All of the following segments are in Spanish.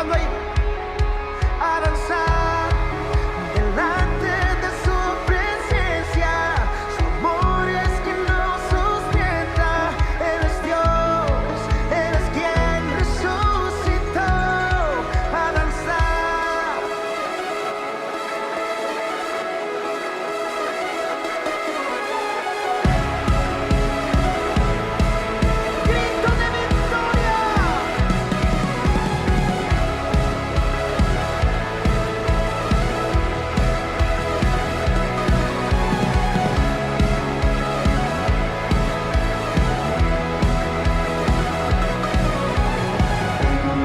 cantando ahí. A danzar delante de su presencia. Su amor es quien nos sustenta. Él es Dios, Él es quien resucitó. A danzar. Grito de victoria.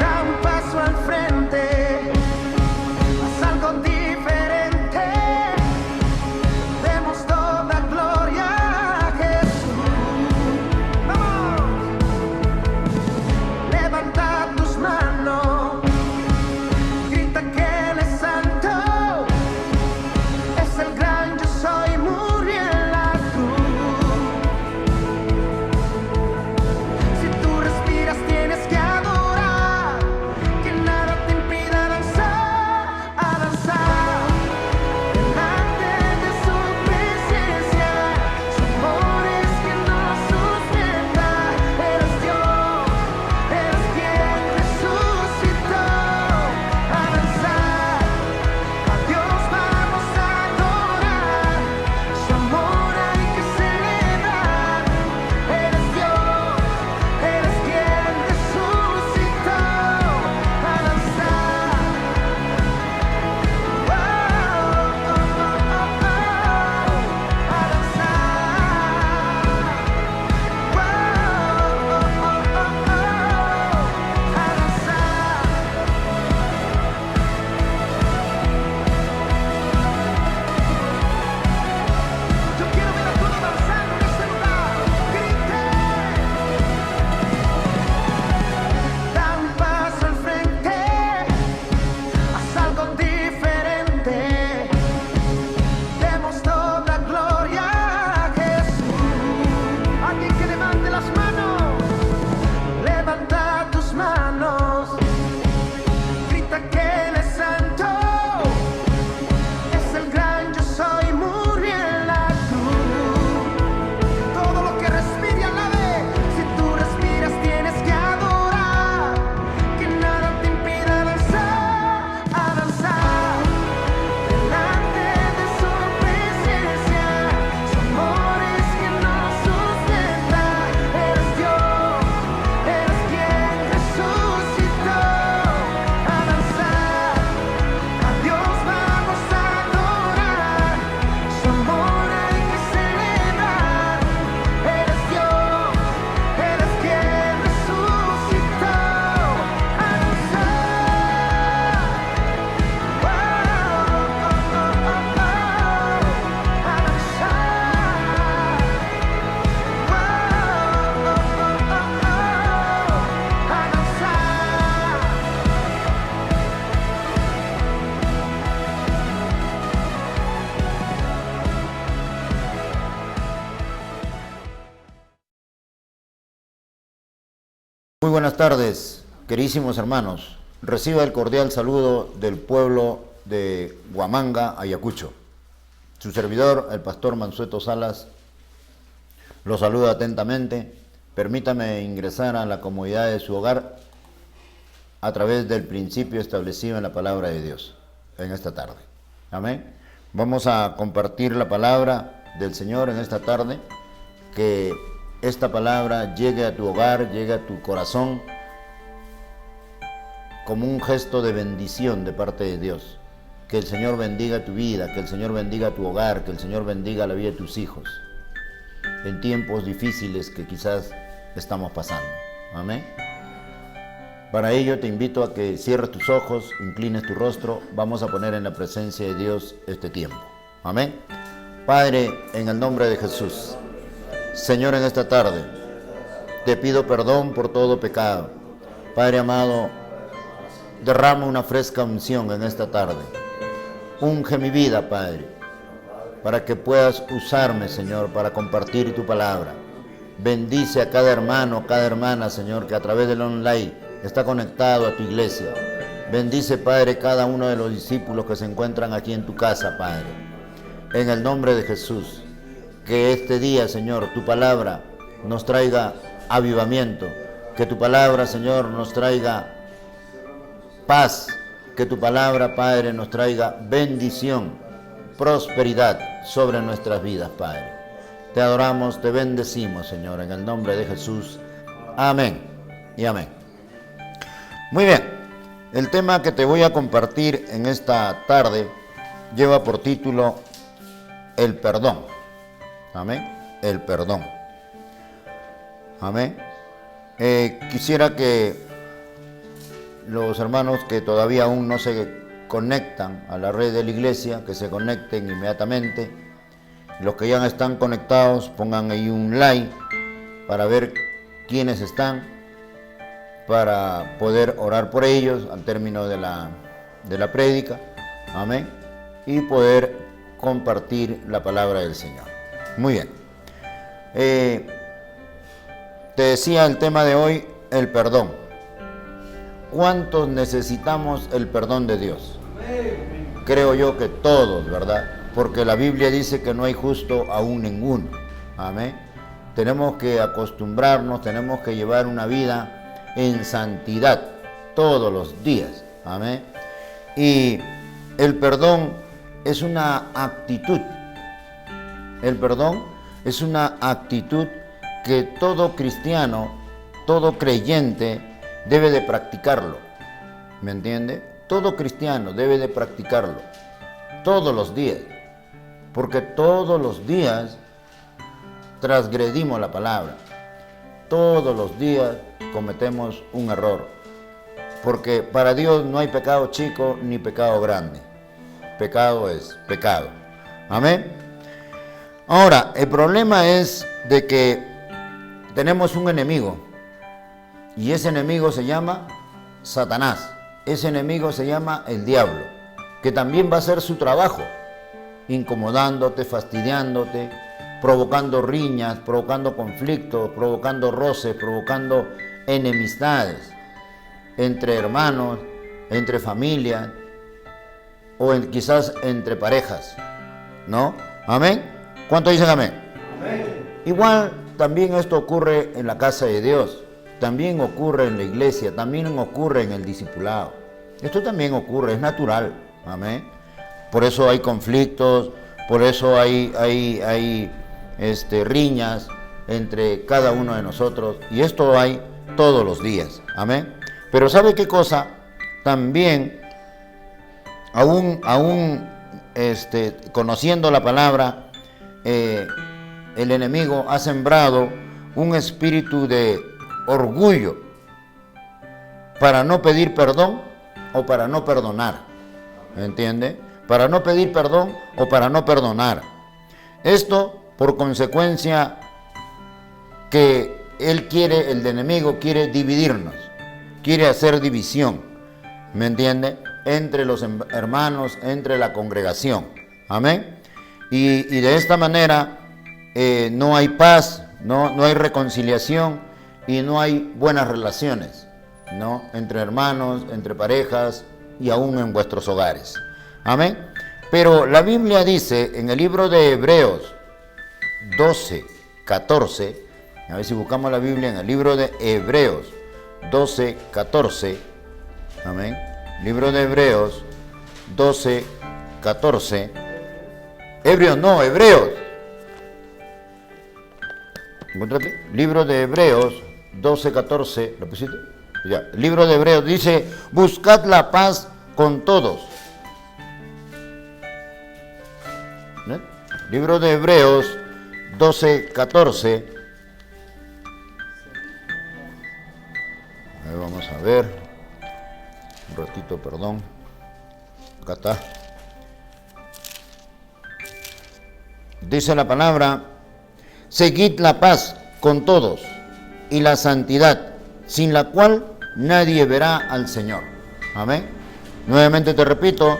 Da un paso al frente, haz algo diferente. Demos toda gloria a Jesús. ¡Vamos! Levanta tus manos, grita que Él es santo. Es el gran yo soy, murió en la cruz. Si tú respiras tienes que adorar, que nada te impida danzar, a danzar delante de su presencia. Su amor es quien nos sustenta. Eres Dios, eres quien resucitó. A danzar, a Dios vamos a adorar. Su amor hay que celebrar. Eres Dios, eres quien resucitó. A danzar. A Yo quiero ver a todos danzando en este lugar. Griten. Da un paso al frente, haz algo diferente. Demos toda gloria a Jesús. Alguien que levante las manos. Levanta tus manos. Grita que Él es santo. Es el gran yo soy, murió en la cruz. Todo lo que respire alabe. Si tú respiras tienes que adorar. Que nada te impida danzar, a danzar delante de su presencia. Su amor es quien nos sustenta. Eres Dios, eres quien resucitó. A danzar, a Dios vamos a adorar. Su amor hay que celebrar. Eres Dios, eres quien resucitó. A danzar. Muy buenas tardes, queridísimos hermanos. Reciba el cordial saludo del pueblo de Huamanga, Ayacucho. Su servidor, el pastor Mansueto Salas, lo saluda atentamente. Permítame ingresar a la comodidad de su hogar a través del principio establecido en la palabra de Dios en esta tarde. Amén. Vamos a compartir la palabra del Señor en esta tarde. Que esta palabra llegue a tu hogar, llegue a tu corazón como un gesto de bendición de parte de Dios. Que el Señor bendiga tu vida, que el Señor bendiga tu hogar, que el Señor bendiga la vida de tus hijos en tiempos difíciles que quizás estamos pasando. Amén. Para ello te invito a que cierres tus ojos, inclines tu rostro. Vamos a poner en la presencia de Dios este tiempo. Amén. Padre, en el nombre de Jesús, Señor, en esta tarde te pido perdón por todo pecado. Padre amado, derrama una fresca unción en esta tarde. Unge mi vida, Padre, para que puedas usarme, Señor, para compartir tu palabra. Bendice a cada hermano, cada hermana, Señor, que a través del online está conectado a tu iglesia. Bendice, Padre, cada uno de los discípulos que se encuentran aquí en tu casa, Padre. En el nombre de Jesús, que este día, Señor, tu palabra nos traiga avivamiento, que tu palabra, Señor, nos traiga paz, que tu palabra, Padre, nos traiga bendición, prosperidad sobre nuestras vidas, Padre. Te adoramos, te bendecimos, Señor, en el nombre de Jesús. Amén y amén. Muy bien. El tema que te voy a compartir en esta tarde lleva por título el perdón. Amén. El perdón. Amén. Quisiera que los hermanos que todavía aún no se conectan a la red de la iglesia, que se conecten inmediatamente. Los que ya están conectados, pongan ahí un like para ver quiénes están, para poder orar por ellos al término de la prédica, amén, y poder compartir la palabra del Señor. Muy bien. Te decía el tema de hoy, el perdón. ¿Cuántos necesitamos el perdón de Dios? Creo yo que todos, ¿verdad? Porque la Biblia dice que no hay justo aún ninguno, amén. Tenemos que acostumbrarnos, tenemos que llevar una vida en santidad todos los días, amén. Y el perdón es una actitud. El perdón es una actitud que todo cristiano, todo creyente debe de practicarlo. ¿Me entiende? Todo cristiano debe de practicarlo todos los días, porque todos los días transgredimos la palabra. Todos los días cometemos un error, porque para Dios no hay pecado chico ni pecado grande. Pecado es pecado. Amén. Ahora, el problema es de que tenemos un enemigo, y ese enemigo se llama Satanás. Ese enemigo se llama el diablo, que también va a hacer su trabajo, incomodándote, fastidiándote, provocando riñas, provocando conflictos, provocando roces, provocando enemistades entre hermanos, entre familias o quizás entre parejas, ¿no? ¿Amén? ¿Cuántos dicen amén? Amén. Igual también esto ocurre en la casa de Dios, también ocurre en la iglesia, también ocurre en el discipulado. Esto también ocurre, es natural, amén. Por eso hay conflictos, por eso hay riñas entre cada uno de nosotros, y esto hay todos los días, amén. Pero ¿sabe qué cosa? También, aún conociendo la palabra, el enemigo ha sembrado un espíritu de orgullo para no pedir perdón o para no perdonar, ¿me entiende? Para no pedir perdón o para no perdonar. Esto por consecuencia que el enemigo quiere dividirnos, quiere hacer división, ¿me entiende? Entre los hermanos, entre la congregación, amén. Y de esta manera no hay paz, no hay reconciliación y no hay buenas relaciones, ¿no? Entre hermanos, entre parejas y aún en vuestros hogares, amén. Pero la Biblia dice en el libro de Hebreos 12:14, a ver si buscamos la Biblia en el libro de Hebreos 12:14, amén. Libro de Hebreos 12:14. Hebreos. ¿Encontraste? Libro de Hebreos 12:14, ¿lo pusiste? Ya. Libro de Hebreos dice: buscad la paz con todos. ¿Eh? Libro de Hebreos 12:14. Ahí vamos a ver. Un ratito, perdón. Acá está. Dice la palabra: seguid la paz con todos y la santidad, sin la cual nadie verá al Señor. Amén. Nuevamente te repito: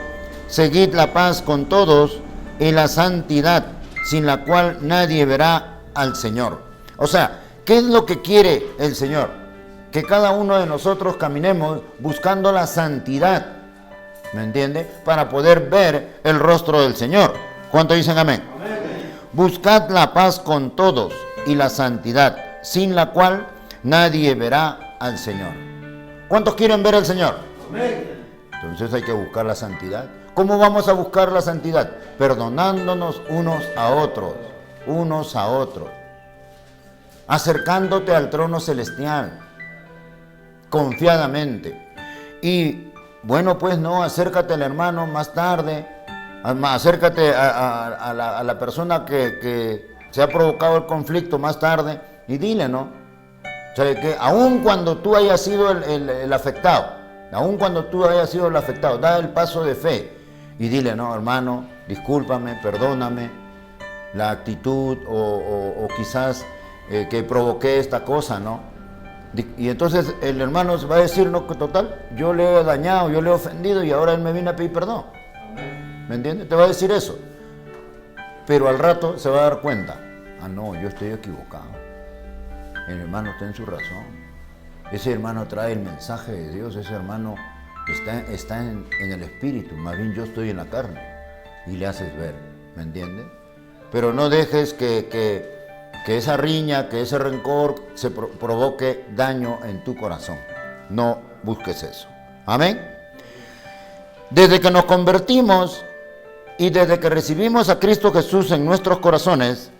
seguid la paz con todos y la santidad, sin la cual nadie verá al Señor. O sea, ¿qué es lo que quiere el Señor? que cada uno de nosotros caminemos buscando la santidad, ¿me entiende? Para poder ver el rostro del Señor. ¿Cuánto dicen amén? Amén. Buscad la paz con todos y la santidad, sin la cual nadie verá al Señor. ¿Cuántos quieren ver al Señor? Amén. Entonces hay que buscar la santidad. ¿Cómo vamos a buscar la santidad? Perdonándonos unos a otros, acercándote al trono celestial, confiadamente. Y bueno, pues no, acércate al hermano más tarde, acércate a la persona que se ha provocado el conflicto más tarde y dile, ¿no? O sea, que aun cuando tú hayas sido el afectado, da el paso de fe y dile, no, hermano, discúlpame, perdóname la actitud o quizás que provoqué esta cosa, ¿no? Y entonces el hermano va a decir, no, que total, yo le he dañado, yo le he ofendido y ahora él me viene a pedir perdón. ¿Me entiendes? Te va a decir eso. Pero al rato se va a dar cuenta, ah, no, yo estoy equivocado. El hermano está en su razón. Ese hermano trae el mensaje de Dios, ese hermano está en el espíritu, más bien yo estoy en la carne. Y le haces ver, ¿me entiendes? Pero no dejes que esa riña, que ese rencor se provoque daño en tu corazón. No busques eso. Amén. Desde que nos convertimos y desde que recibimos a Cristo Jesús en nuestros corazones,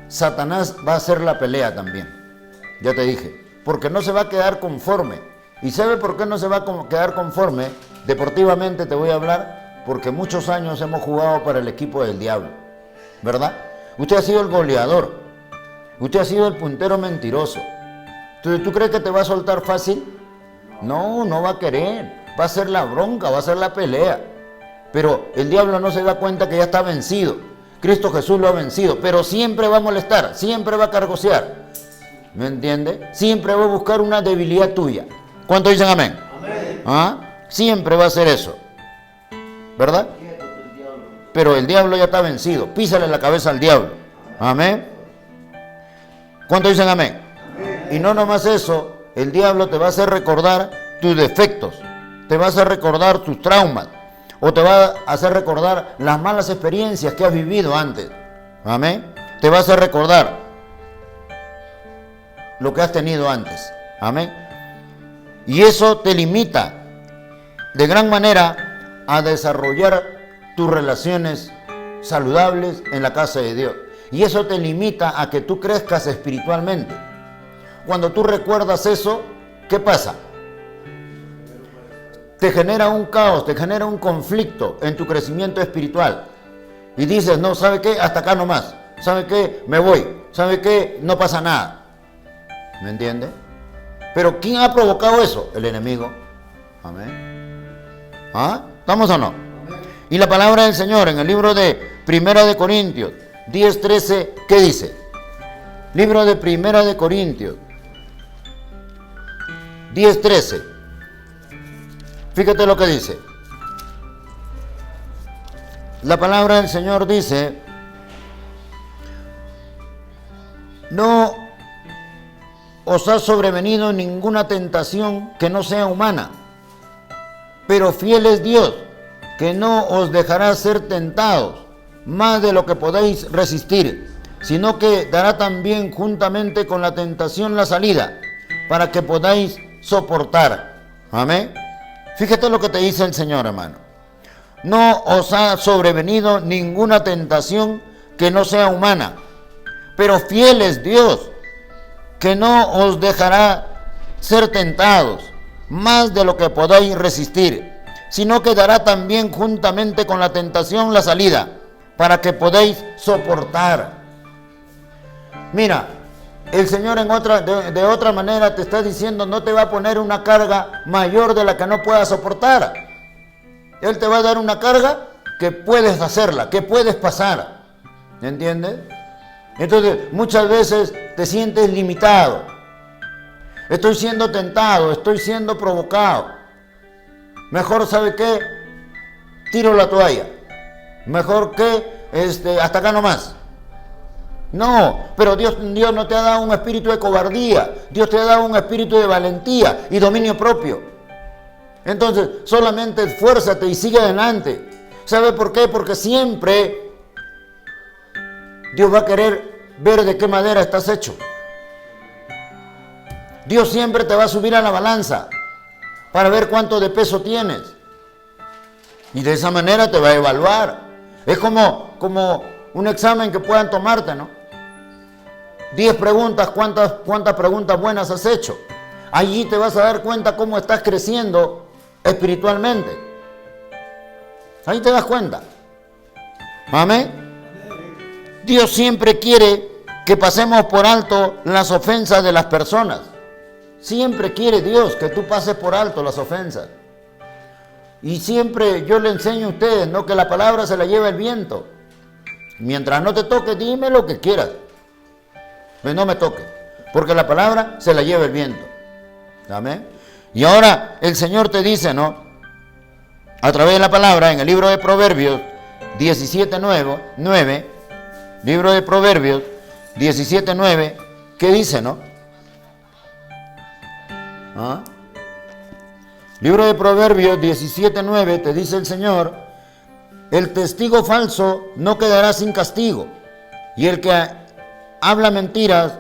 Satanás va a hacer la pelea también. Ya te dije, porque no se va a quedar conforme. ¿Y sabe por qué no se va a quedar conforme? Deportivamente te voy a hablar, porque muchos años hemos jugado para el equipo del diablo, ¿verdad? Usted ha sido el goleador, usted ha sido el puntero mentiroso. Entonces, ¿tú crees que te va a soltar fácil? No, no va a querer, va a ser la bronca, va a ser la pelea. Pero el diablo no se da cuenta que ya está vencido. Cristo Jesús lo ha vencido, pero siempre va a molestar, siempre va a cargosear. ¿Me entiende? Siempre va a buscar una debilidad tuya. ¿Cuántos dicen amén? Amén. ¿Ah? Siempre va a hacer eso, ¿verdad? Pero el diablo ya está vencido. Písale la cabeza al diablo. Amén. ¿Cuántos dicen amén? Amén? Y no nomás eso, el diablo te va a hacer recordar tus defectos, te va a hacer recordar tus traumas, o te va a hacer recordar las malas experiencias que has vivido antes. Amén. Te va a hacer recordar lo que has tenido antes. Amén. Y eso te limita de gran manera a desarrollar tus relaciones saludables en la casa de Dios. Y eso te limita a que tú crezcas espiritualmente. Cuando tú recuerdas eso, ¿qué pasa? Te genera un caos, te genera un conflicto en tu crecimiento espiritual. Y dices, no, ¿sabe qué? Hasta acá nomás. ¿Sabe qué? Me voy. ¿Sabe qué? No pasa nada. ¿Me entiendes? Pero ¿quién ha provocado eso? El enemigo. Amén. ¿Ah? ¿Estamos o no? Amén. Y la palabra del Señor en el libro de Primera de Corintios 10:13, ¿qué dice? Libro de Primera de Corintios 10:13. Fíjate lo que dice. La palabra del Señor dice, no os ha sobrevenido ninguna tentación que no sea humana, pero fiel es Dios, que no os dejará ser tentados más de lo que podéis resistir, sino que dará también juntamente con la tentación la salida, para que podáis soportar. Amén. Fíjate lo que te dice el Señor, hermano. No os ha sobrevenido ninguna tentación que no sea humana, pero fiel es Dios, que no os dejará ser tentados más de lo que podáis resistir, sino que dará también juntamente con la tentación la salida, para que podáis soportar. Mira, el Señor de otra manera te está diciendo, no te va a poner una carga mayor de la que no puedas soportar. Él te va a dar una carga que puedes hacerla, que puedes pasar. ¿Entiendes? Entonces, muchas veces te sientes limitado. Estoy siendo tentado, estoy siendo provocado. Mejor, ¿sabe qué? Tiro la toalla. Mejor que hasta acá nomás. No, pero Dios no te ha dado un espíritu de cobardía. Dios te ha dado un espíritu de valentía y dominio propio. Entonces, solamente esfuérzate y sigue adelante. ¿Sabe por qué? Porque siempre Dios va a querer ver de qué madera estás hecho. Dios siempre te va a subir a la balanza para ver cuánto de peso tienes. Y de esa manera te va a evaluar. Es como un examen que puedan tomarte, ¿no? 10 preguntas, ¿cuántas preguntas buenas has hecho? Allí te vas a dar cuenta cómo estás creciendo espiritualmente. Ahí te das cuenta. Amén. Dios siempre quiere que pasemos por alto las ofensas de las personas. Siempre quiere Dios que tú pases por alto las ofensas. Y siempre yo le enseño a ustedes, ¿no?, que la palabra se la lleva el viento. Mientras no te toque, dime lo que quieras. Pero no me toque, porque la palabra se la lleva el viento. Amén. Y ahora el Señor te dice, ¿no?, a través de la palabra, en el libro de Proverbios 17:9, libro de Proverbios 17:9, ¿qué dice, no? ¿Ah? Libro de Proverbios 17:9 te dice el Señor: el testigo falso no quedará sin castigo, y el que habla mentiras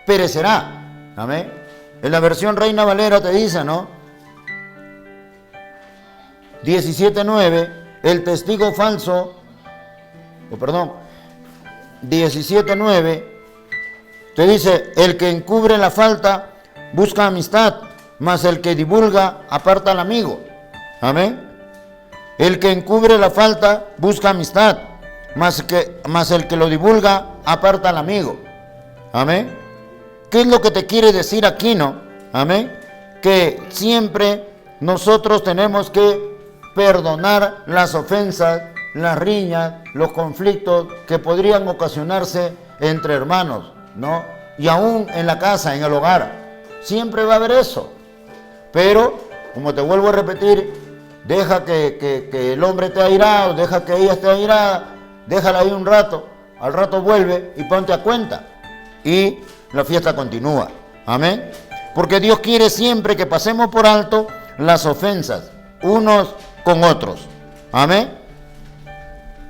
perecerá. Amén. En la versión Reina Valera te dice, ¿no?, 17:9, el testigo falso, 17:9 te dice: el que encubre la falta busca amistad, mas el que divulga aparta al amigo. Amén. El que encubre la falta busca amistad, mas el que lo divulga aparta al amigo. Amén. ¿Qué es lo que te quiere decir aquí, no? Amén. Que siempre nosotros tenemos que perdonar las ofensas, las riñas, los conflictos que podrían ocasionarse entre hermanos, ¿no? Y aún en la casa, en el hogar, siempre va a haber eso. Pero, como te vuelvo a repetir, deja que el hombre esté airado, deja que ella esté airada, déjala ahí un rato, al rato vuelve y ponte a cuenta. Y la fiesta continúa. Amén. Porque Dios quiere siempre que pasemos por alto las ofensas, unos con otros. Amén.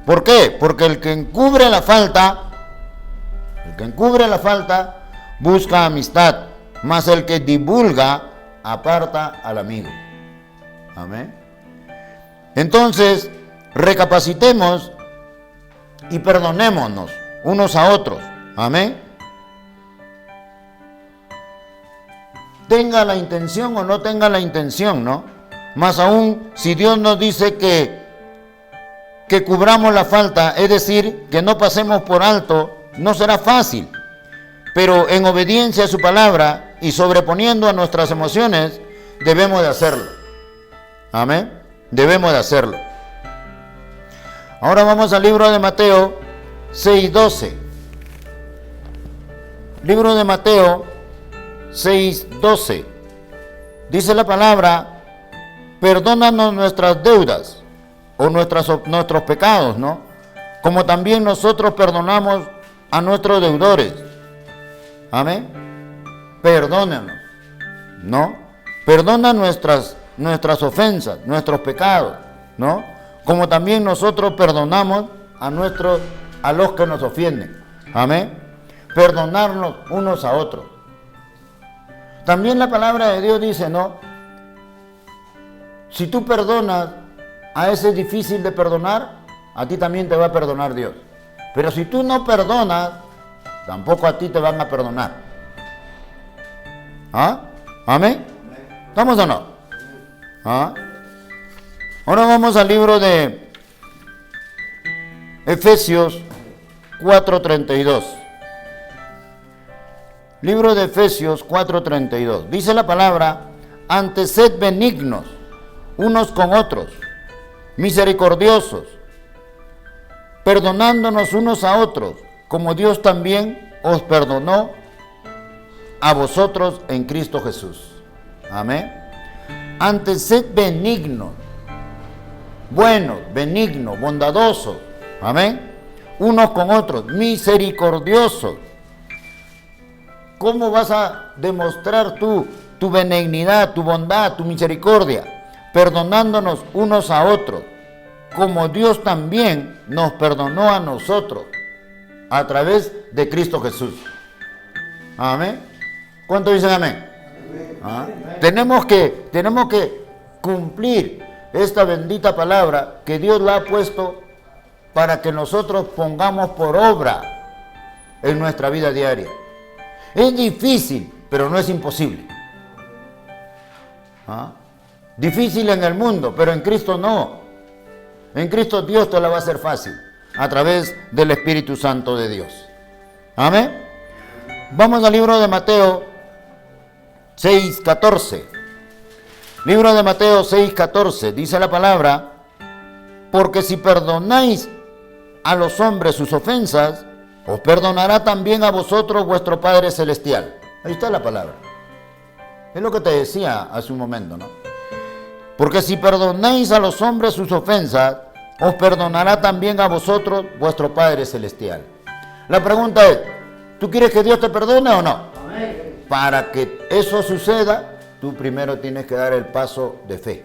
¿Por qué? Porque el que encubre la falta busca amistad, mas el que divulga aparta al amigo. Amén. Entonces, recapacitemos y perdonémonos unos a otros. Amén. Tenga la intención o no tenga la intención, ¿no? Más aún, si Dios nos dice que cubramos la falta, es decir, que no pasemos por alto, no será fácil. Pero en obediencia a su palabra y sobreponiendo a nuestras emociones, debemos de hacerlo. Amén. Debemos de hacerlo. Ahora vamos al libro de Mateo 6:12. Libro de Mateo 6:12. Dice la palabra: perdónanos nuestras deudas o nuestros pecados, ¿no?, como también nosotros perdonamos a nuestros deudores. Amén. Perdónanos, ¿no? Perdona nuestras ofensas, nuestros pecados, ¿no? Como también nosotros perdonamos a los que nos ofenden. Amén. Perdonarnos unos a otros. También la palabra de Dios dice, ¿no?, si tú perdonas a ese difícil de perdonar, a ti también te va a perdonar Dios. Pero si tú no perdonas, tampoco a ti te van a perdonar. ¿Ah? ¿Amén? ¿Estamos o no? ¿Ah? Ahora vamos al libro de Efesios 4:32. Libro de Efesios 4:32. Dice la palabra: antes sed benignos unos con otros, misericordiosos, perdonándonos unos a otros, como Dios también os perdonó a vosotros en Cristo Jesús. Amén. Antes sed benignos, buenos, benignos, bondadosos. Amén. unos con otros, misericordiosos. ¿Cómo vas a demostrar tú tu benignidad, tu bondad, tu misericordia? Perdonándonos unos a otros, como Dios también nos perdonó a nosotros a través de Cristo Jesús. Amén. ¿Cuántos dicen amén? ¿Ah? Tenemos que cumplir esta bendita palabra que Dios la ha puesto para que nosotros pongamos por obra en nuestra vida diaria. Es difícil, pero no es imposible. ¿Ah? Difícil en el mundo, pero en Cristo no. En Cristo Dios te la va a hacer fácil a través del Espíritu Santo de Dios. Amén. Vamos al libro de Mateo 6:14. Libro de Mateo 6:14. Dice la palabra: porque si perdonáis a los hombres sus ofensas, os perdonará también a vosotros vuestro Padre Celestial. Ahí está la palabra. Es lo que te decía hace un momento, ¿no? Porque si perdonáis a los hombres sus ofensas, os perdonará también a vosotros vuestro Padre Celestial. La pregunta es, ¿tú quieres que Dios te perdone o no? Amén. Para que eso suceda, tú primero tienes que dar el paso de fe.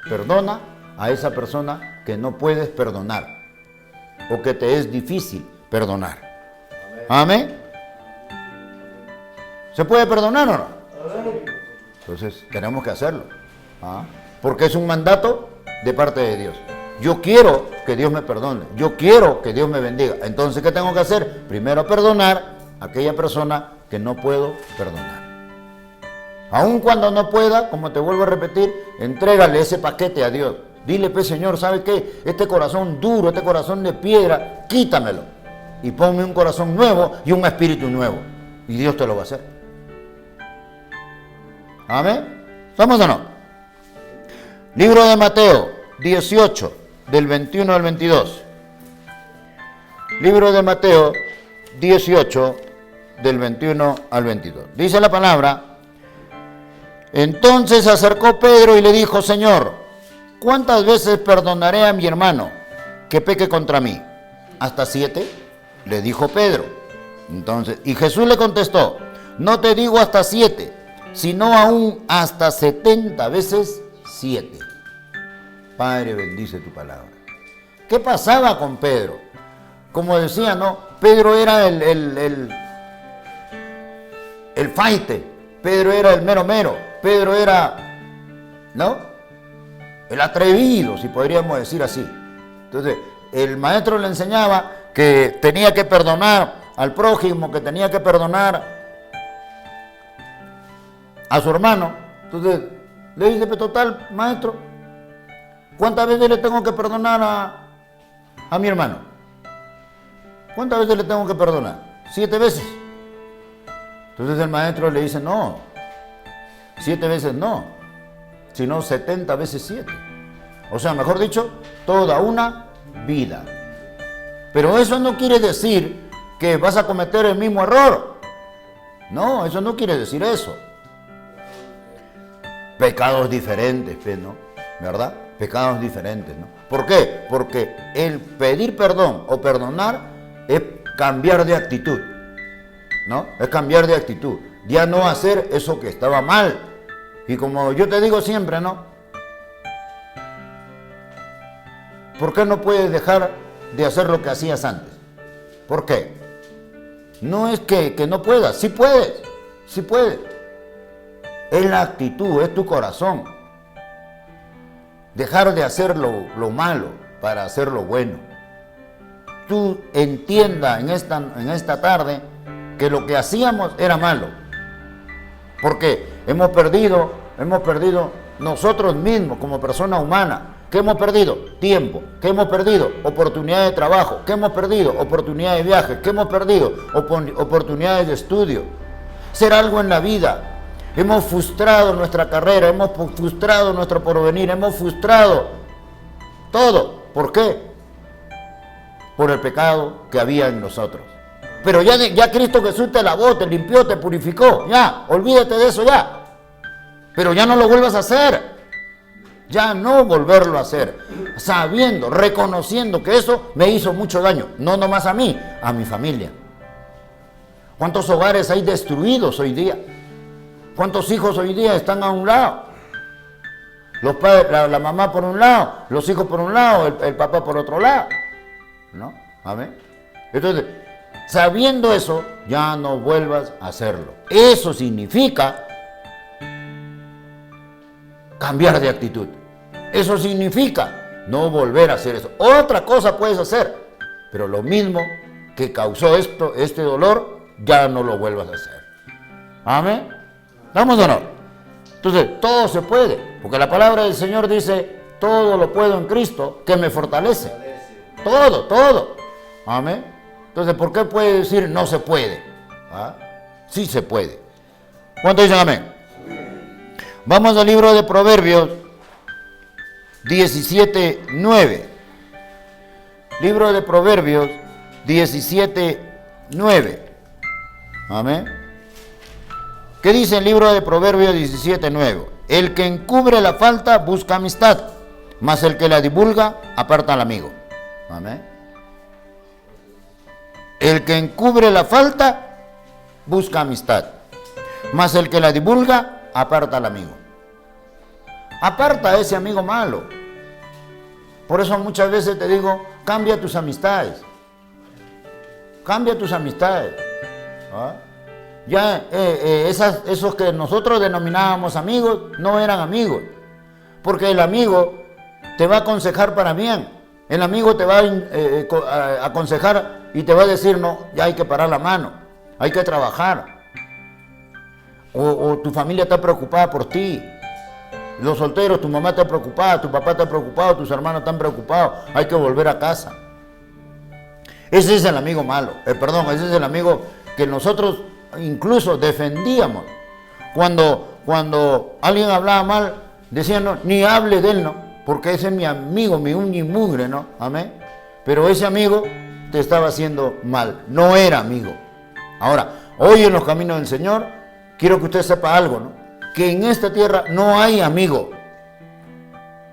Perdona a esa persona que no puedes perdonar o que te es difícil perdonar. Amén. ¿Se puede perdonar o no? Entonces tenemos que hacerlo. ¿Ah? Porque es un mandato de parte de Dios. Yo quiero que Dios me perdone. Yo quiero que Dios me bendiga. Entonces, ¿qué tengo que hacer? Primero perdonar a aquella persona que no puedo perdonar. Aun cuando no pueda, como te vuelvo a repetir, entrégale ese paquete a Dios. Dile, pues, Señor, ¿sabes qué? Este corazón duro, este corazón de piedra, quítamelo. Y ponme un corazón nuevo y un espíritu nuevo. Y Dios te lo va a hacer. ¿Amén? ¿Estamos o no? Libro de Mateo 18, del 21 al 22. Libro de Mateo 18, del 21 al 22. Dice la palabra: entonces se acercó Pedro y le dijo, Señor, ¿cuántas veces perdonaré a mi hermano que peque contra mí? ¿Hasta 7? Le dijo Pedro. Entonces, y Jesús le contestó, no te digo hasta 7, sino aún hasta 70 veces 7. Padre, bendice tu palabra. ¿Qué pasaba con Pedro? Como decía, ¿no? Pedro era el fighter. Pedro era el mero. Pedro era, ¿no? El atrevido, si podríamos decir así. Entonces, el maestro le enseñaba que tenía que perdonar al prójimo, que tenía que perdonar a su hermano. Entonces, le dice, pero total, maestro, ¿cuántas veces le tengo que perdonar a mi hermano? ¿Cuántas veces le tengo que perdonar? 7 veces. Entonces el maestro le dice, no, 7 veces no, sino 70 veces 7. O sea, mejor dicho, toda una vida. Pero eso no quiere decir que vas a cometer el mismo error. No, eso no quiere decir eso. Pecados diferentes, ¿no? ¿Verdad? Pecados diferentes, ¿no? ¿Por qué? Porque el pedir perdón o perdonar es cambiar de actitud, ¿no? Es cambiar de actitud. Ya no hacer eso que estaba mal. Y como yo te digo siempre, ¿no? ¿Por qué no puedes dejar de hacer lo que hacías antes? ¿Por qué? No es que no puedas, sí puedes, sí puedes. Es la actitud, es tu corazón. Dejar de hacer lo malo para hacer lo bueno. Tú entienda en esta tarde que lo que hacíamos era malo. Porque hemos perdido nosotros mismos como persona humana. ¿Qué hemos perdido? Tiempo. ¿Qué hemos perdido? Oportunidades de trabajo. ¿Qué hemos perdido? Oportunidades de viaje. ¿Qué hemos perdido? Oportunidades de estudio. Ser algo en la vida. Hemos frustrado nuestra carrera, hemos frustrado nuestro porvenir, hemos frustrado todo. ¿Por qué? Por el pecado que había en nosotros. Pero ya Cristo Jesús te lavó, te limpió, te purificó. Ya, olvídate de eso ya. Pero ya no lo vuelvas a hacer. ya no volverlo a hacer, sabiendo, reconociendo que eso me hizo mucho daño, no nomás a mí, a mi familia. ¿Cuántos hogares hay destruidos hoy día? ¿Cuántos hijos hoy día están a un lado? Los padres, la mamá por un lado, los hijos por un lado, el papá por otro lado, ¿no? Amén. Entonces, sabiendo eso, ya no vuelvas a hacerlo. Eso significa cambiar de actitud. Eso significa no volver a hacer eso. Otra cosa puedes hacer, pero lo mismo que causó este dolor, ya no lo vuelvas a hacer. Amén. ¿Estamos o no? Entonces, todo se puede, porque la palabra del Señor dice, todo lo puedo en Cristo, que me fortalece. Todo. Amén. Entonces, ¿por qué puede decir no se puede? ¿Ah? Sí se puede. ¿Cuántos dicen amén? Vamos al libro de Proverbios 17:9. Libro de Proverbios 17:9. Amén. ¿Qué dice el libro de Proverbios 17:9? El que encubre la falta busca amistad, mas el que la divulga aparta al amigo. Amén. El que encubre la falta busca amistad, mas el que la divulga aparta al amigo. Aparta a ese amigo malo. Por eso muchas veces te digo, cambia tus amistades. Cambia tus amistades. ¿Ah? Ya esos que nosotros denominábamos amigos, no eran amigos. Porque el amigo te va a aconsejar para bien. El amigo te va a aconsejar y te va a decir, no, ya hay que parar la mano, hay que trabajar. O tu familia está preocupada por ti. Los solteros, tu mamá está preocupada, tu papá está preocupado, tus hermanos están preocupados, hay que volver a casa. Ese es el amigo malo, ese es el amigo que nosotros incluso defendíamos. Cuando alguien hablaba mal, decían, no, ni hable de él, no, porque ese es mi amigo, mi uña y mugre, ¿no? Amén. Pero ese amigo te estaba haciendo mal, no era amigo. Ahora, hoy en los caminos del Señor, quiero que usted sepa algo, ¿no? Que en esta tierra no hay amigo.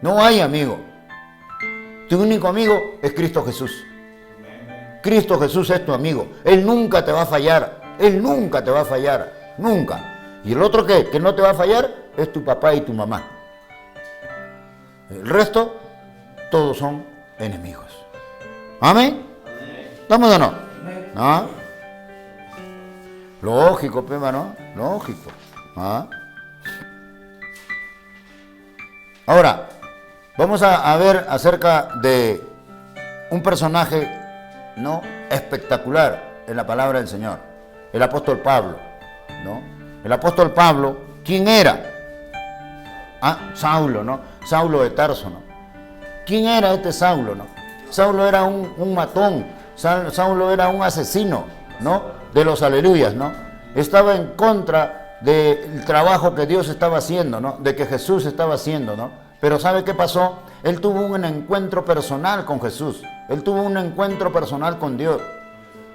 No hay amigo. Tu único amigo es Cristo Jesús. Cristo Jesús es tu amigo. Él nunca te va a fallar. Él nunca te va a fallar. Nunca. Y el otro que no te va a fallar es tu papá y tu mamá. El resto, todos son enemigos. ¿Amén? ¿Estamos o no? ¿Ah? Lógico, Pema, ¿no? Lógico. ¿Ah? Ahora, vamos a ver acerca de un personaje, ¿no?, espectacular en la palabra del Señor, el apóstol Pablo, ¿no? El apóstol Pablo, ¿quién era? Ah, Saulo, ¿no? Saulo de Tarso, ¿no? ¿Quién era este Saulo, no? Saulo era un matón, Saulo era un asesino, ¿no?, de los aleluyas, ¿no? Estaba en contra del trabajo que Dios estaba haciendo, ¿no?, de que Jesús estaba haciendo, ¿no? Pero ¿sabe qué pasó? Él tuvo un encuentro personal con Jesús, él tuvo un encuentro personal con Dios,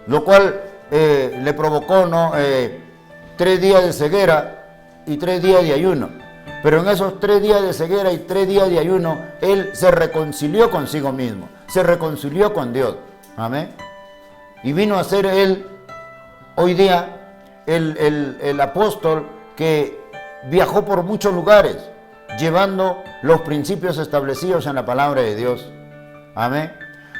lo cual le provocó, ¿no?, 3 días de ceguera y 3 días de ayuno. Pero en esos 3 días de ceguera y 3 días de ayuno, él se reconcilió consigo mismo, se reconcilió con Dios. Amén. Y vino a ser él, hoy día, el apóstol que viajó por muchos lugares, llevando los principios establecidos en la palabra de Dios. Amén.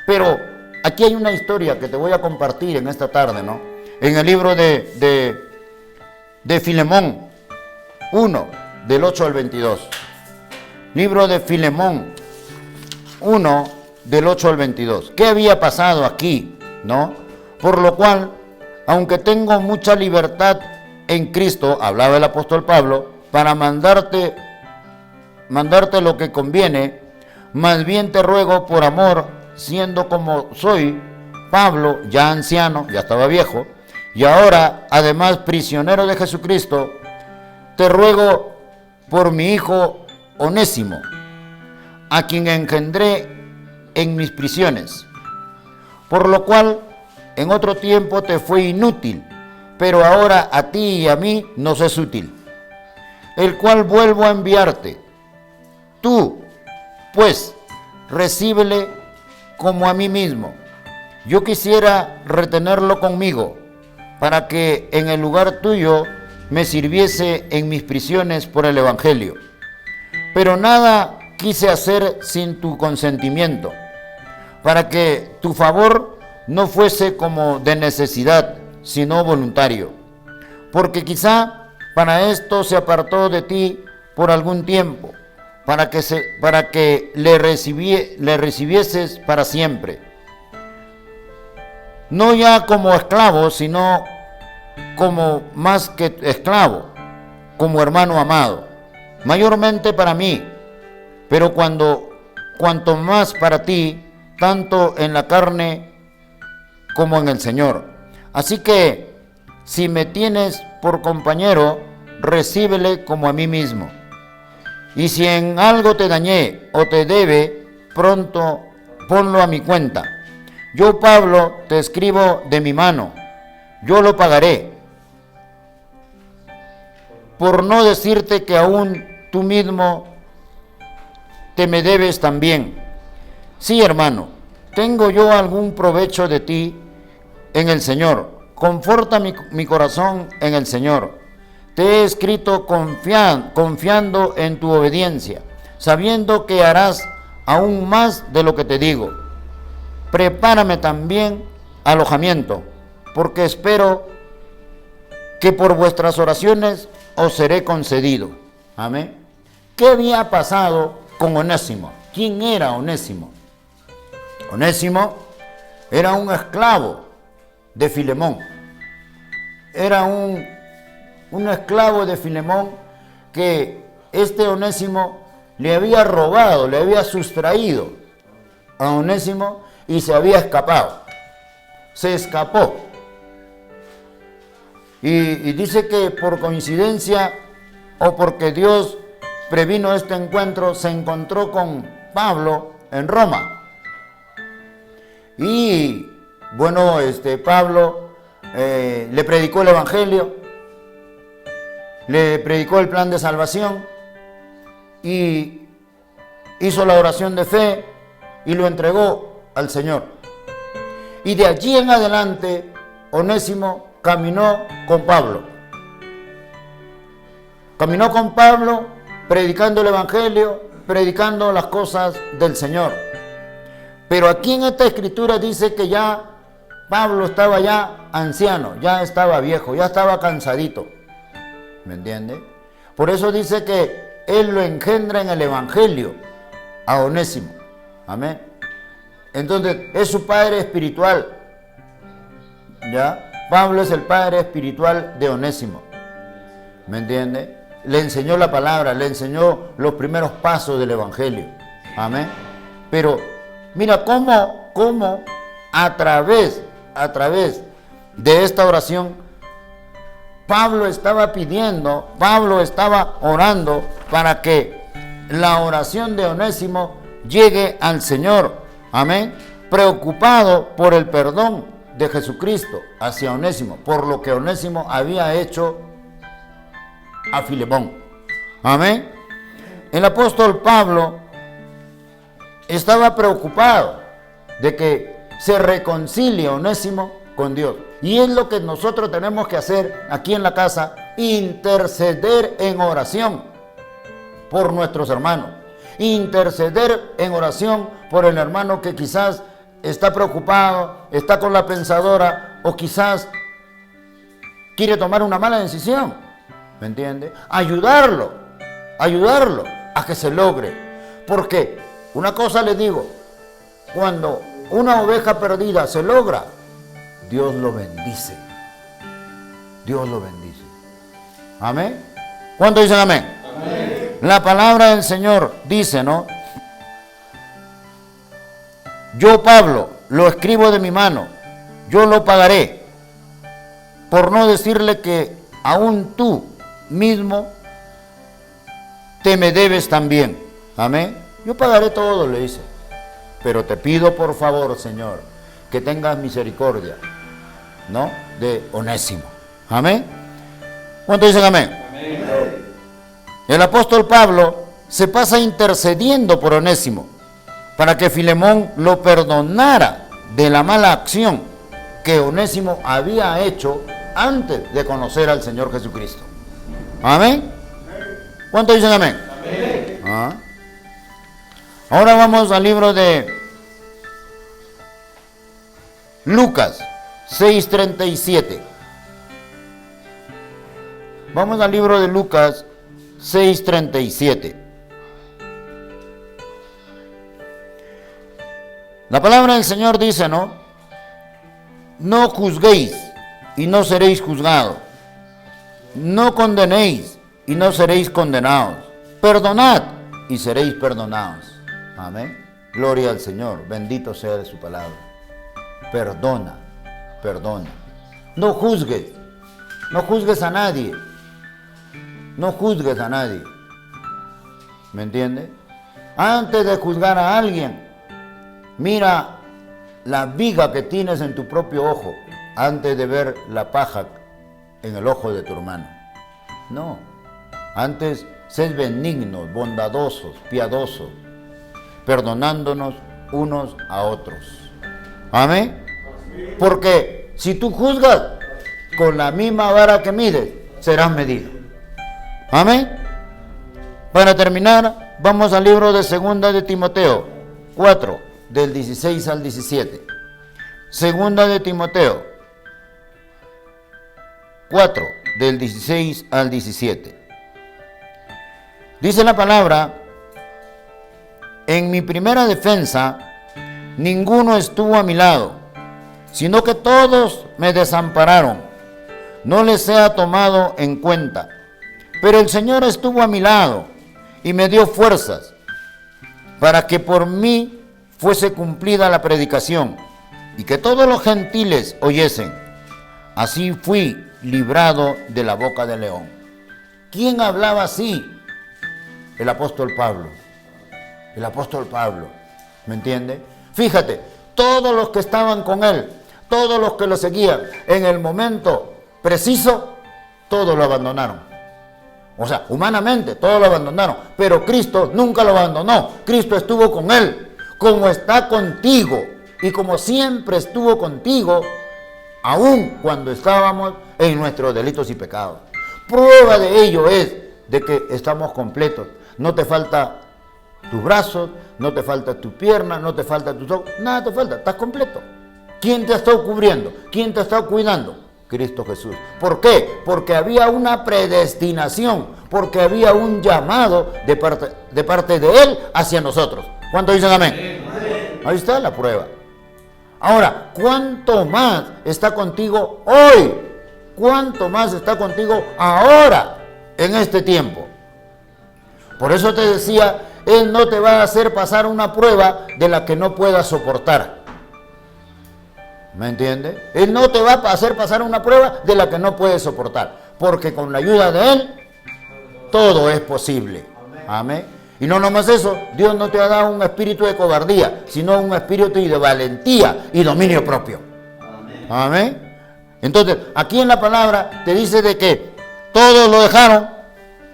Pero aquí hay una historia que te voy a compartir en esta tarde, ¿no? En el libro de Filemón 1, del 8 al 22. Libro de Filemón 1, del 8 al 22. ¿Qué había pasado aquí, no? Por lo cual, aunque tengo mucha libertad en Cristo, hablaba el apóstol Pablo, para mandarte lo que conviene, más bien te ruego por amor, siendo como soy, Pablo, ya anciano, ya estaba viejo, y ahora además prisionero de Jesucristo, te ruego por mi hijo Onésimo, a quien engendré en mis prisiones, por lo cual en otro tiempo te fue inútil, pero ahora a ti y a mí nos es útil, el cual vuelvo a enviarte, tú pues, recíbele como a mí mismo. Yo quisiera retenerlo conmigo, para que en el lugar tuyo me sirviese en mis prisiones por el Evangelio. Pero nada quise hacer sin tu consentimiento, para que tu favor no fuese como de necesidad, sino voluntario. Porque quizá para esto se apartó de ti por algún tiempo, para que le recibieses para siempre. No ya como esclavo, sino como más que esclavo, como hermano amado, mayormente para mí, pero cuanto más para ti, tanto en la carne como en el Señor. Así que, si me tienes por compañero, recíbele como a mí mismo. Y si en algo te dañé o te debe, pronto ponlo a mi cuenta. Yo, Pablo, te escribo de mi mano, yo lo pagaré. Por no decirte que aún tú mismo te me debes también. Sí, hermano, tengo yo algún provecho de ti en el Señor. Conforta mi corazón en el Señor. Te he escrito confiando en tu obediencia, sabiendo que harás aún más de lo que te digo. Prepárame también alojamiento, porque espero que por vuestras oraciones os seré concedido. Amén. ¿Qué había pasado con Onésimo? ¿Quién era Onésimo? Onésimo era un esclavo de Filemón. Era un esclavo de Filemón que este Onésimo le había robado, le había sustraído a Onésimo y se había escapado. Se escapó. Y dice que por coincidencia o porque Dios previno este encuentro, se encontró con Pablo en Roma. Y bueno, Pablo le predicó el Evangelio, le predicó el plan de salvación y hizo la oración de fe y lo entregó al Señor. Y de allí en adelante, Onésimo caminó con Pablo. Caminó con Pablo predicando el Evangelio, predicando las cosas del Señor. Pero aquí en esta escritura dice que ya Pablo estaba ya anciano, ya estaba viejo, ya estaba cansadito. ¿Me entiende? Por eso dice que él lo engendra en el Evangelio a Onésimo. Amén. Entonces, es su padre espiritual. ¿Ya? Pablo es el padre espiritual de Onésimo. ¿Me entiende? Le enseñó la palabra, le enseñó los primeros pasos del Evangelio. Amén. Pero mira cómo a través de esta oración, Pablo estaba pidiendo, Pablo estaba orando para que la oración de Onésimo llegue al Señor. Amén. Preocupado por el perdón de Jesucristo hacia Onésimo, por lo que Onésimo había hecho a Filemón. Amén. El apóstol Pablo estaba preocupado de que se reconcilie Onésimo con Dios. Y es lo que nosotros tenemos que hacer aquí en la casa, interceder en oración por nuestros hermanos. Interceder en oración por el hermano que quizás está preocupado, está con la pensadora o quizás quiere tomar una mala decisión. ¿Me entiende? Ayudarlo a que se logre. Porque una cosa les digo, cuando una oveja perdida se logra, Dios lo bendice. Dios lo bendice. Amén. ¿Cuántos dicen amén? Amén. La palabra del Señor dice, ¿no? Yo, Pablo, lo escribo de mi mano, yo lo pagaré, por no decirle que aún tú mismo te me debes también. Amén. Yo pagaré todo, le dice. Pero te pido por favor, Señor, que tengas misericordia, ¿no? De Onésimo. Amén. ¿Cuántos dicen amén? Amén. El apóstol Pablo se pasa intercediendo por Onésimo para que Filemón lo perdonara de la mala acción que Onésimo había hecho antes de conocer al Señor Jesucristo. ¿Amén? ¿Cuántos dicen amén? Amén. ¿Ah? Ahora vamos al libro de Lucas 6:37. Vamos al libro de Lucas 6:37. La palabra del Señor dice, ¿no? No juzguéis y no seréis juzgados. No condenéis y no seréis condenados. Perdonad y seréis perdonados. Amén. Gloria al Señor. Bendito sea de su palabra. Perdona, perdona. No juzgues. No juzgues a nadie. No juzgues a nadie. ¿Me entiende? Antes de juzgar a alguien, mira la viga que tienes en tu propio ojo antes de ver la paja en el ojo de tu hermano. No. Antes, sed benignos, bondadosos, piadosos, perdonándonos unos a otros. Amén. Porque si tú juzgas con la misma vara que mides, serás medido. Amén. Para terminar, vamos al libro de 2 de Timoteo 4, del 16 al 17. 2 de Timoteo 4, del 16 al 17. Dice la palabra: en mi primera defensa, ninguno estuvo a mi lado, sino que todos me desampararon. No les sea tomado en cuenta. Pero el Señor estuvo a mi lado y me dio fuerzas para que por mí fuese cumplida la predicación y que todos los gentiles oyesen. Así fui librado de la boca del león. ¿Quién hablaba así? El apóstol Pablo. El apóstol Pablo. ¿Me entiende? Fíjate, todos los que estaban con él, todos los que lo seguían, en el momento preciso, todos lo abandonaron. O sea, humanamente, todos lo abandonaron. Pero Cristo nunca lo abandonó. Cristo estuvo con él, como está contigo. Y como siempre estuvo contigo, aun cuando estábamos en nuestros delitos y pecados. Prueba de ello es de que estamos completos. No te falta tus brazos, no te falta tu pierna, no te falta tus ojos, nada te falta, estás completo. ¿Quién te ha estado cubriendo? ¿Quién te ha estado cuidando? Cristo Jesús. ¿Por qué? Porque había una predestinación, porque había un llamado de parte de Él hacia nosotros. ¿Cuántos dicen amén? Amén. Ahí está la prueba. Ahora, ¿cuánto más está contigo hoy? ¿Cuánto más está contigo ahora, en este tiempo? Por eso te decía, Él no te va a hacer pasar una prueba de la que no puedas soportar. ¿Me entiendes? Él no te va a hacer pasar una prueba de la que no puedes soportar. Porque con la ayuda de Él, todo es posible. Amén. Y no nomás eso, Dios no te ha dado un espíritu de cobardía, sino un espíritu de valentía y dominio propio. Amén. Amén. Entonces, aquí en la palabra te dice de que todos lo dejaron,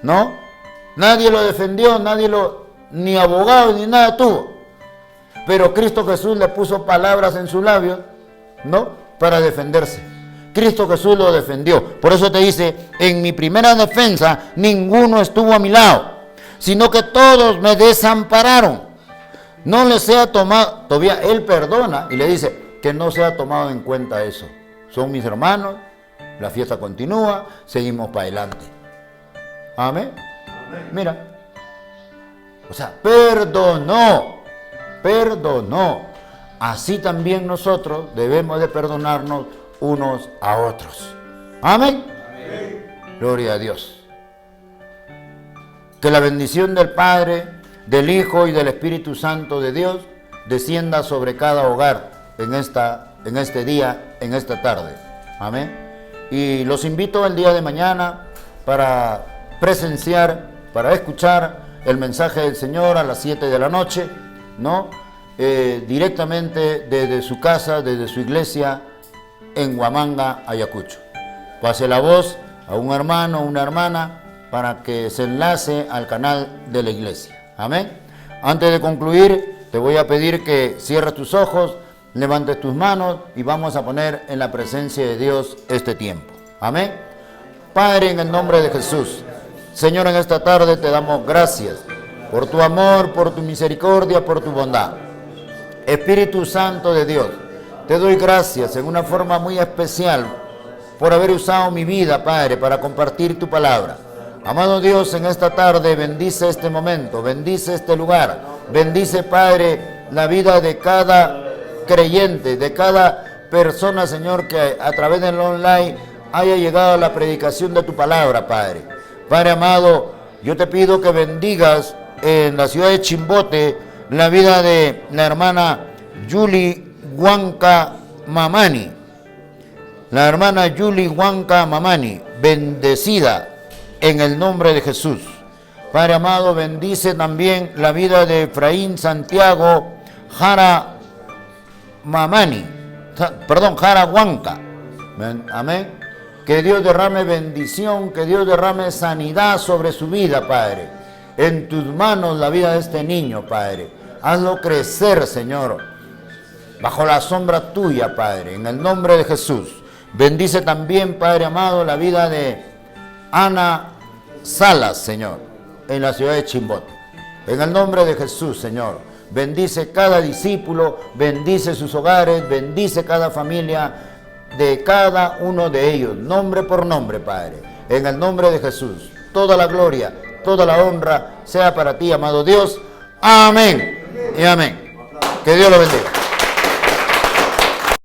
¿no? Nadie lo defendió, ni abogado ni nada tuvo. Pero Cristo Jesús le puso palabras en sus labios, ¿no? Para defenderse. Cristo Jesús lo defendió. Por eso te dice, en mi primera defensa, ninguno estuvo a mi lado, sino que todos me desampararon. No les sea tomado, todavía Él perdona y le dice que no sea tomado en cuenta eso. Son mis hermanos, la fiesta continúa, seguimos para adelante. Amén. Amén. Mira. O sea, perdonó. Así también nosotros debemos de perdonarnos unos a otros. Amén. Amén. Gloria a Dios. Que la bendición del Padre, del Hijo y del Espíritu Santo de Dios descienda sobre cada hogar en este día, en esta tarde. Amén. Y los invito el día de mañana para presenciar, para escuchar el mensaje del Señor a las 7 de la noche, ¿no? Directamente desde su casa, desde su iglesia en Huamanga, Ayacucho. Pase la voz a un hermano, una hermana, para que se enlace al canal de la iglesia. Amén. Antes de concluir, te voy a pedir que cierres tus ojos, levantes tus manos y vamos a poner en la presencia de Dios este tiempo. Amén. Padre, en el nombre de Jesús, Señor, en esta tarde te damos gracias por tu amor, por tu misericordia, por tu bondad. Espíritu Santo de Dios, te doy gracias en una forma muy especial por haber usado mi vida, Padre, para compartir tu palabra. Amado Dios, en esta tarde bendice este momento, bendice este lugar, bendice, Padre, la vida de cada creyente, de cada persona, Señor, que a través del online haya llegado a la predicación de tu palabra, Padre. Padre amado, yo te pido que bendigas en la ciudad de Chimbote la vida de la hermana Yuli Huanca Mamani. La hermana Yuli Huanca Mamani, bendecida en el nombre de Jesús. Padre amado, bendice también la vida de Efraín Santiago Jara Mamani, Jara Huanca. Amén. Que Dios derrame bendición, que Dios derrame sanidad sobre su vida, Padre. En tus manos la vida de este niño, Padre. Hazlo crecer, Señor, bajo la sombra tuya, Padre, en el nombre de Jesús. Bendice también, Padre amado, la vida de Ana Salas, Señor, en la ciudad de Chimbote. En el nombre de Jesús, Señor, bendice cada discípulo, bendice sus hogares, bendice cada familia de cada uno de ellos, nombre por nombre, Padre. En el nombre de Jesús, toda la gloria, toda la honra sea para ti, amado Dios. Amén y amén. Que Dios lo bendiga.